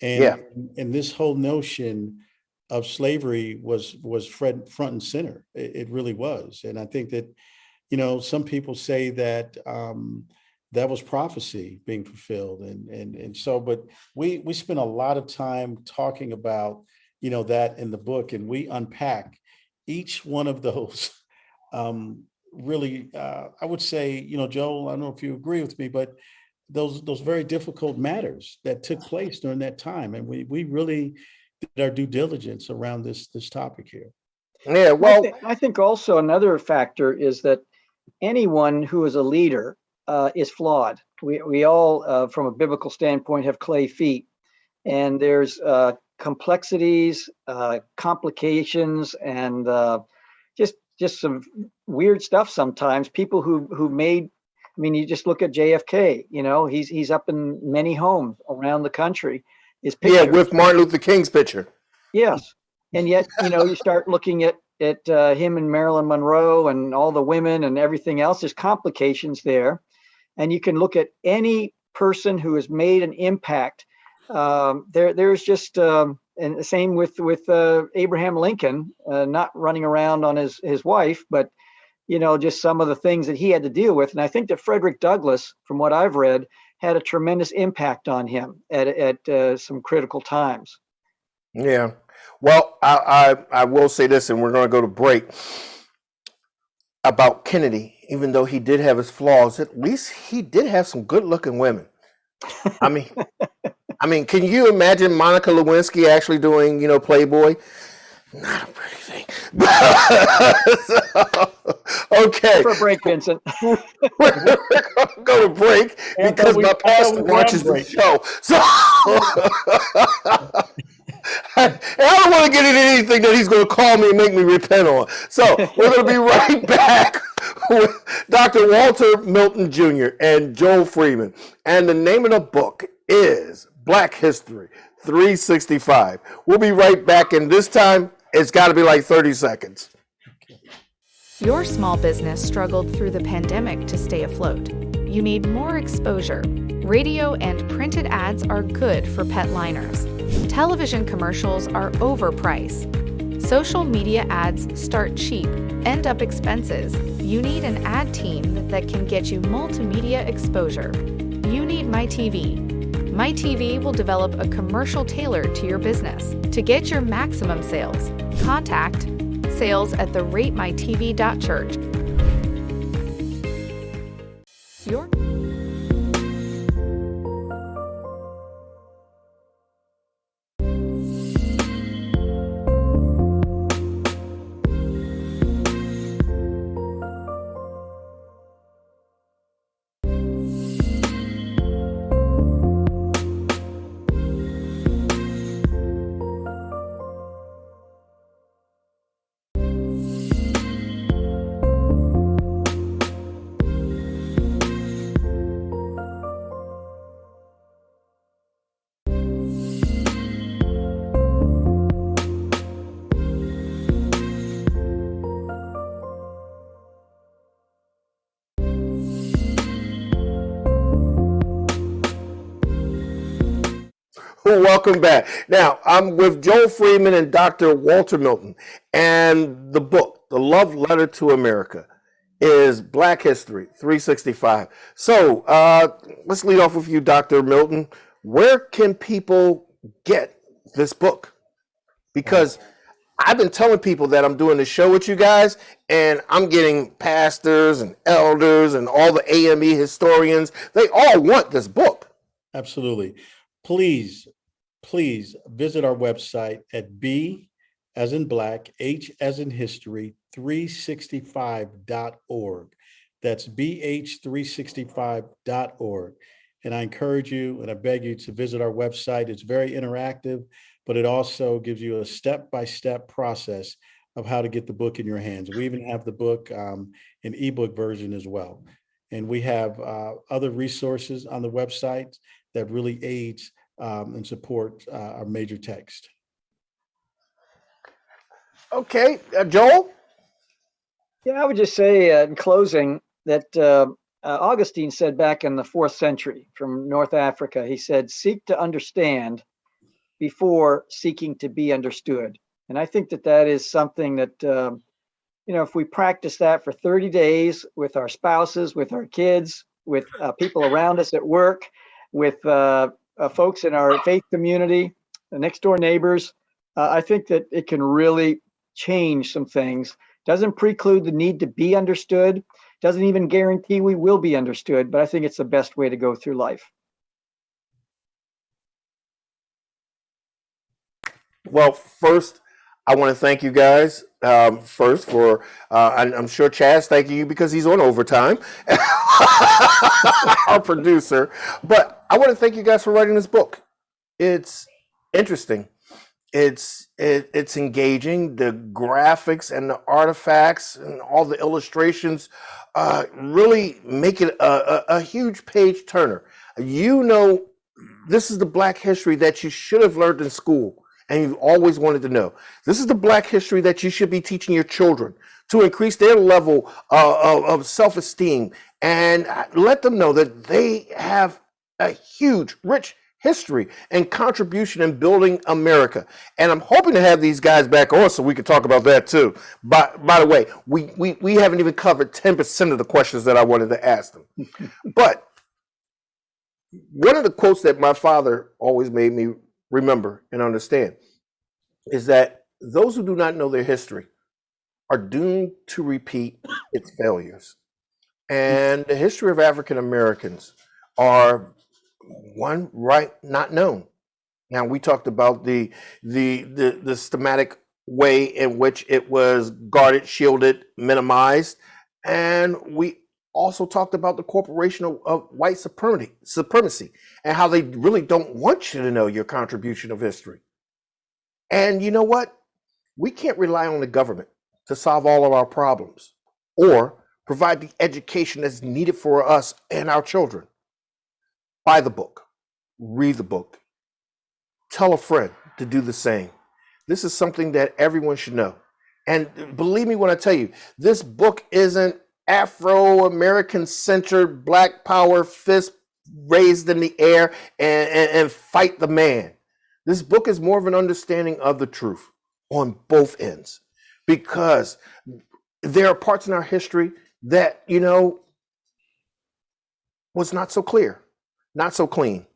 And this whole notion of slavery was front and center. It really was. And I think that, some people say that that was prophecy being fulfilled. And so, but we spent a lot of time talking about, that in the book, and we unpack each one of those really, I would say, Joel, I don't know if you agree with me, but those very difficult matters that took place during that time. And we really did our due diligence around this topic here. Yeah, well, I think also another factor is that anyone who is a leader is flawed. We all, from a biblical standpoint, have clay feet, and there's complexities, complications, and just some weird stuff sometimes. People who made I mean, you just look at JFK. You know, he's up in many homes around the country. His Yeah, picture, with Martin Luther King's picture. yes, and yet you start looking at him and Marilyn Monroe and all the women and everything else. There's complications there, and you can look at any person who has made an impact. There's just and the same with Abraham Lincoln, not running around on his wife, but just some of the things that he had to deal with. And I think that Frederick Douglass, from what I've read, had a tremendous impact on him at some critical times. Yeah. Well, I will say this, and we're going to go to break, about Kennedy. Even though he did have his flaws, at least he did have some good-looking women. I mean, can you imagine Monica Lewinsky actually doing, Playboy? Not a pretty thing. Okay. For a break, Vincent. We're gonna go to break because my pastor watches the show. So I don't want to get into anything that he's going to call me and make me repent on. So we're going to be right back with Dr. Walter Milton Jr. and Joel Freeman. And the name of the book is Black History 365. We'll be right back, and this time it's got to be like 30 seconds. Your small business struggled through the pandemic to stay afloat. You need more exposure. Radio and printed ads are good for pet liners. Television commercials are overpriced. Social media ads start cheap, end up expenses. You need an ad team that can get you multimedia exposure. You need MyTV. MyTV will develop a commercial tailored to your business. To get your maximum sales, contact sales@theratemytv.church. Your Welcome back. Now, I'm with Joel Freeman and Dr. Walter Milton, and the book, The Love Letter to America, is Black History 365. So let's lead off with you, Dr. Milton. Where can people get this book? Because I've been telling people that I'm doing this show with you guys, and I'm getting pastors and elders and all the AME historians. They all want this book. Absolutely. Please visit our website at B as in black, H as in history, 365.org. That's BH365.org. And I encourage you and I beg you to visit our website. It's very interactive, but it also gives you a step-by-step process of how to get the book in your hands. We even have the book in ebook version as well. And we have other resources on the website that really aids and support our major text. Okay, Joel? Yeah, I would just say in closing that Augustine said back in the 4th century from North Africa, he said, seek to understand before seeking to be understood. And I think that is something that, if we practice that for 30 days with our spouses, with our kids, with people around us at work, with folks in our faith community, the next door neighbors, I think that it can really change some things. Doesn't preclude the need to be understood, doesn't even guarantee we will be understood, but I think it's the best way to go through life. Well, first, I want to thank you guys first for, I'm sure Chaz thanking you because he's on overtime, our producer. But I want to thank you guys for writing this book. It's interesting. It's engaging. The graphics and the artifacts and all the illustrations really make it a huge page turner. You know, this is the Black history that you should have learned in school and you've always wanted to know. This is the Black history that you should be teaching your children to increase their level of self-esteem and let them know that they have a huge, rich history and contribution in building America. And I'm hoping to have these guys back on so we can talk about that too. By the way, we haven't even covered 10% of the questions that I wanted to ask them. But one of the quotes that my father always made me remember and understand is that those who do not know their history are doomed to repeat its failures. And the history of African Americans are one right not known. Now we talked about the systematic way in which it was guarded, shielded, minimized, and we also talked about the corporation of white supremacy and how they really don't want you to know your contribution of history. And you know what? We can't rely on the government to solve all of our problems or provide the education that's needed for us and our children. Buy the book, read the book, tell a friend to do the same. This is something that everyone should know. And believe me when I tell you, this book isn't Afro-American centered, Black power, fist raised in the air and fight the man. This book is more of an understanding of the truth on both ends, because there are parts in our history that, you know, was not so clear, not so clean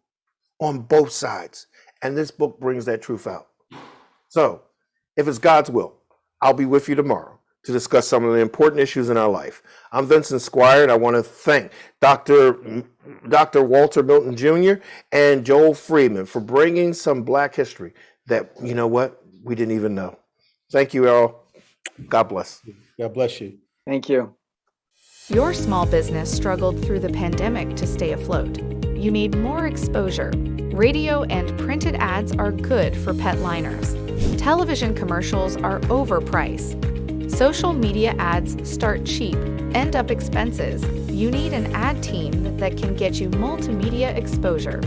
on both sides. And this book brings that truth out. So if it's God's will, I'll be with you tomorrow to discuss some of the important issues in our life. I'm Vincent Squire, and I want to thank Dr. Walter Milton Jr. and Joel Freeman for bringing some Black history that, you know what, we didn't even know. Thank you all. God bless. God bless you. Thank you. Your small business struggled through the pandemic to stay afloat. You need more exposure. Radio and printed ads are good for pet liners. Television commercials are overpriced. Social media ads start cheap, end up expenses. You need an ad team that can get you multimedia exposure.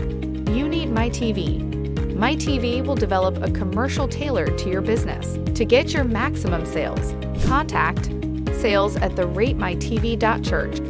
You need MyTV. MyTV will develop a commercial tailored to your business. To get your maximum sales, contact sales@theratemytv.church